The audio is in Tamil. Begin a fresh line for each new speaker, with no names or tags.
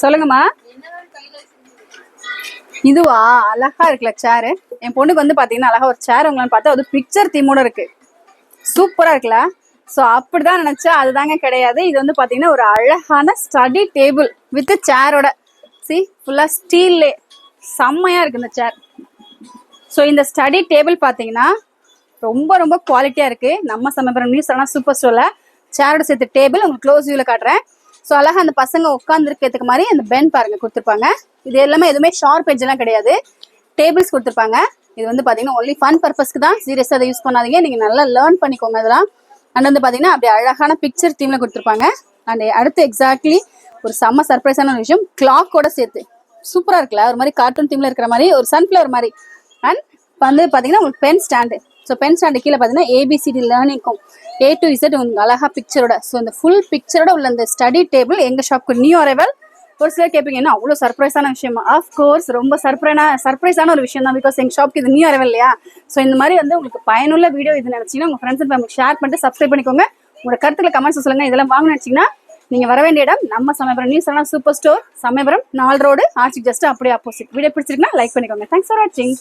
சொல்லுங்கம்மா. இதுவா அழகா இருக்குல்ல சேரு. என் பொண்ணுக்கு வந்து பாத்தீங்கன்னா அழகா ஒரு சேர் உங்களான்னு பார்த்தா அது பிக்சர் தீமோட இருக்கு. சூப்பரா இருக்குல்ல. ஸோ அப்படிதான் நினைச்சா அதுதாங்க கிடையாது. இது வந்து பாத்தீங்கன்னா ஒரு அழகான ஸ்டடி டேபிள் வித் சேரோட. சி ஃபுல்லா ஸ்டீல்லே செம்மையா இருக்கு இந்த சேர். ஸோ இந்த ஸ்டடி டேபிள் பாத்தீங்கன்னா ரொம்ப ரொம்ப குவாலிட்டியா இருக்கு. நம்ம சமயபுரம் நியூஸ் சூப்பர் ஸ்டோர்ல சேரோட சேர்த்து டேபிள் உங்களுக்கு க்ளோஸ் வியூல காட்டுறேன். ஸோ அழகா அந்த பசங்க உட்காந்துருக்கிறதுக்கு மாதிரி அந்த பென் பாருங்க கொடுத்துருப்பாங்க. இது எல்லாமே எதுவுமே ஷார்ப் எட்ஜ் எல்லாம் கிடையாது. டேபிள்ஸ் கொடுத்துருப்பாங்க. இது வந்து பாத்தீங்கன்னா ஒன்லி ஃபன் பர்பஸ்க்கு தான். சீரியஸா அதை யூஸ் பண்ணாதீங்க. நீங்க நல்லா லேர்ன் பண்ணிக்கோங்க இதெல்லாம். அண்ட் வந்து பாத்தீங்கன்னா அப்படி அழகான பிக்சர் தீம்ல கொடுத்துருப்பாங்க. அண்ட் அடுத்து எக்ஸாக்ட்லி ஒரு செம்ம சர்ப்ரைஸான ஒரு விஷயம், கிளாக்கோட சேர்த்து சூப்பரா இருக்குல்ல. ஒரு மாதிரி கார்ட்டூன் தீம்ல இருக்கிற மாதிரி ஒரு சன்ஃபிளவர் மாதிரி. அண்ட் வந்து பாத்தீங்கன்னா உங்களுக்கு pen stand. So pen stand கீழே பார்த்தீங்கன்னா ஏபிசிடி லேர்னிங்கும் A to Z உங்களுக்கு அழகா பிக்சரோட. ஸோ இந்த ஃபுல் பிக்சரோட உள்ள இந்த ஸ்டடி டேபிள் எங்க ஷாப்க்கு நியூ அரைவல். ஒரு சிலர் கேட்பீங்க என்ன அவ்வளோ சர்ப்ரைஸான விஷயமா? ஆஃப்கோர்ஸ் ரொம்ப சர்ப்ரைஸான ஒரு விஷயம் தான். பிகாஸ் எங்கள் ஷாப்க்கு இது நியூ அரைவல் இல்லையா. ஸோ இந்த மாதிரி வந்து உங்களுக்கு பயனுள்ள வீடியோ இது நினைச்சீங்கன்னா உங்க ஃப்ரெண்ட்ஸ் அண்ட் ஃபேமிலி ஷேர் பண்ணிட்டு சப்ஸ்கிரைப் பண்ணிக்கோங்க. உங்களோட கருத்துக்களை கமெண்ட்ஸ் சொல்லுங்க. இதெல்லாம் வாங்க நினைச்சீங்கன்னா நீங்க வர வேண்டிய இடம் நம்ம Samayapuram news super store, Samayapuram 4 road, ஆர்ச்சிக்கு ஜஸ்ட் அப்படியே ஆப்போசிட். வீடியோ பிடிச்சிருக்குன்னா லைக் பண்ணிக்கோங்க. தேங்க்ஸ் ஃபார் வாட்சிங்.